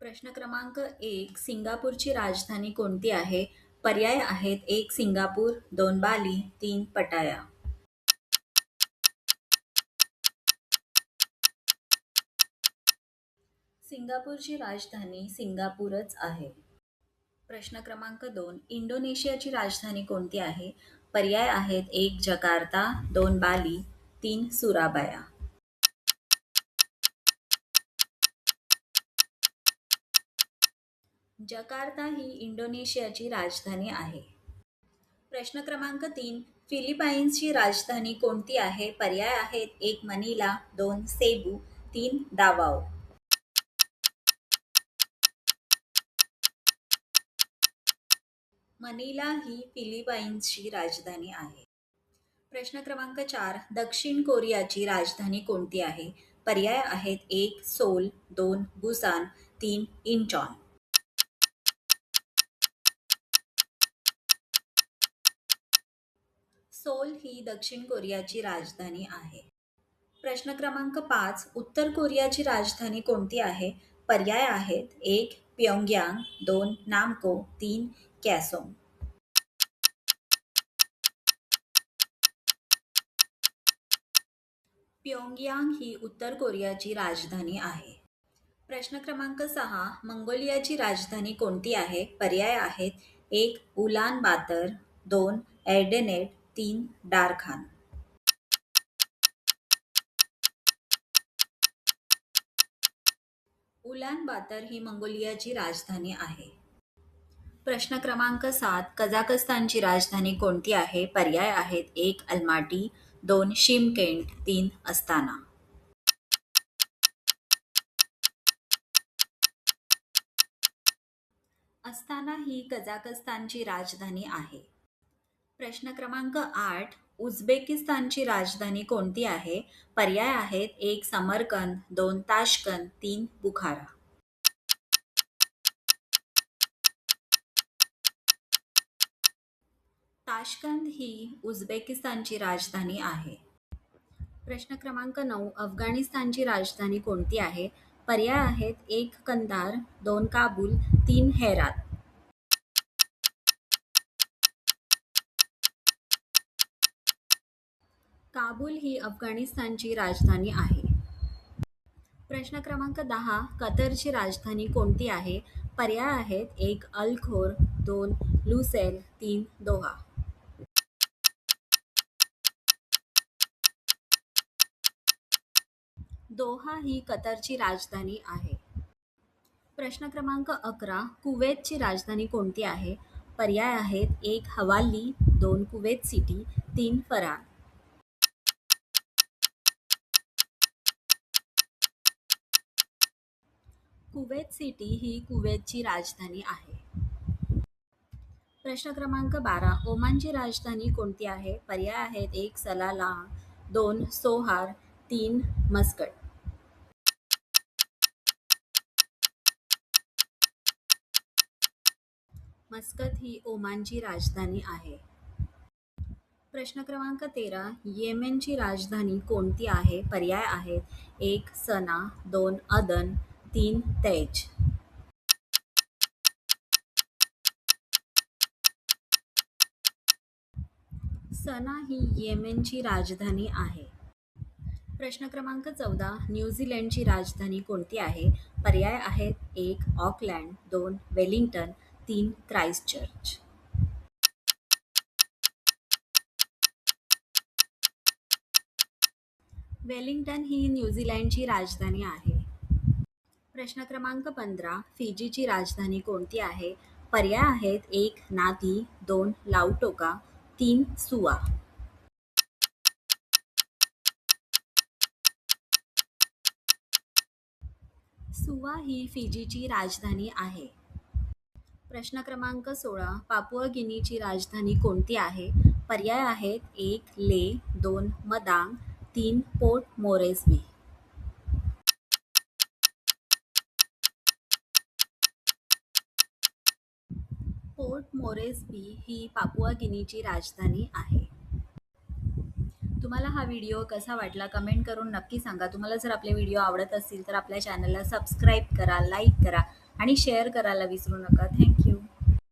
प्रश्न क्रमांक 1. सिंगापूरची राजधानी कोणती आहे? पर्याय आहेत: 1. सिंगापूर, 2. बाली, 3. पटाया. सिंगापूरची राजधानी सिंगापूरच आहे. प्रश्न क्रमांक 2. इंडोनेशियाची राजधानी कोणती आहे? पर्याय आहेत: 1. जकार्ता, 2. बाली, 3. सुराबाया. जकार्ता ही इंडोनेशियाची राजधानी आहे. प्रश्न क्रमांक 3. फिलिपाईन्सची राजधानी कोणती आहे? पर्याय आहेत: 1. मनिला, 2. सेबू, 3. दावाओ. मनिला ही फिलिपाईन्सची राजधानी आहे. प्रश्न क्रमांक 4. दक्षिण कोरियाची राजधानी कोणती आहे? पर्याय आहेत: 1. सोल, 2. बुसान, 3. इंचॉन. सोल ही दक्षिण कोरियाची राजधानी आहे. प्रश्न क्रमांक 5. उत्तर कोरियाची राजधानी कोणती आहे? पर्याय आहेत: 1. प्योंगयांग, 2. नामको, 3. कॅसोंग. प्योंगयांग ही उत्तर कोरियाची राजधानी आहे. प्रश्न क्रमांक 6. मंगोलियाची राजधानी कोणती आहे? पर्याय आहेत: 1. उलान बातर, 2. एर्डेनेट, 3. डारखान. उलान बातर ही मंगोलियाची राजधानी आहे. प्रश्न क्रमांक 7. कझाकस्तानची राजधानी कोणती आहे? पर्याय आहेत: 1. अल्माटी, 2. शिमकेंट, 3. अस्ताना. अस्ताना ही कझाकस्तानची राजधानी आहे. प्रश्न क्रमांक 8. उझबेकिस्तानची राजधानी कोणती आहे? पर्याय आहेत: 1. समरकंद, 2. ताशकंद, 3. बुखारा. ताशकंद ही उझबेकिस्तानची राजधानी आहे. प्रश्न क्रमांक 9. अफगाणिस्तानची राजधानी कोणती आहे? पर्याय आहेत: 1. कंदार, 2. काबूल, 3. हेरात. काबूल ही अफगाणिस्तानची राजधानी आहे. प्रश्न क्रमांक 10. कतरची राजधानी कोणती आहे? पर्याय आहेत: 1. अल खोर, 2. लुसेल, 3. दोहा. दोहा ही कतरची राजधानी आहे. प्रश्न क्रमांक 11. कुवेतची राजधानी कोणती आहे? पर्याय आहेत: 1. हवाल्ली, 2. Kuwait city, 3. फराळ. कुवेत सिटी ही कुवेतची राजधानी आहे. प्रश्न क्रमांक 12. ओमानची राजधानी कोणती आहे? पर्याय आहेत: 1. सलालाह, 2. सोहार, 3. मस्कट. मस्कत ही ओमानची राजधानी आहे. प्रश्न क्रमांक 13. येमेनची राजधानी कोणती आहे? पर्याय आहेत: 1. सना, 2. अदन, 3. तैज. सना ही येमेनची राजधानी आहे. प्रश्न क्रमांक 14. न्यूझीलंडची राजधानी कोणती आहे? पर्याय आहेत: 1. ऑकलँड, 2. वेलिंग्टन, 3. क्राइस्टचर्च. वेलिंग्टन ही न्यूझीलंडची राजधानी आहे. प्रश्न क्रमांक 15. फिजीची राजधानी कोणती आहे? पर्याय आहेत: 1. नादी, 2. लाउटोका, 3. सुआ. सुआ ही फिजीची राजधानी आहे. प्रश्न क्रमांक 16. पापुआ गिनीची राजधानी कोणती आहे? पर्याय आहेत: 1. ले, 2. मदांग, 3. Port Moresby. पोर्ट मोरेस्बी ही पापुआ गिनीची राजधानी आहे. तुम्हाला हा व्हिडिओ कसा वाटला कमेंट करून नक्की सांगा. तुम्हाला जर आपले व्हिडिओ आवडत असतील तर आपल्या चॅनलला सबस्क्राईब करा, लाईक करा आणि शेअर करायला विसरू नका. थँक्यू.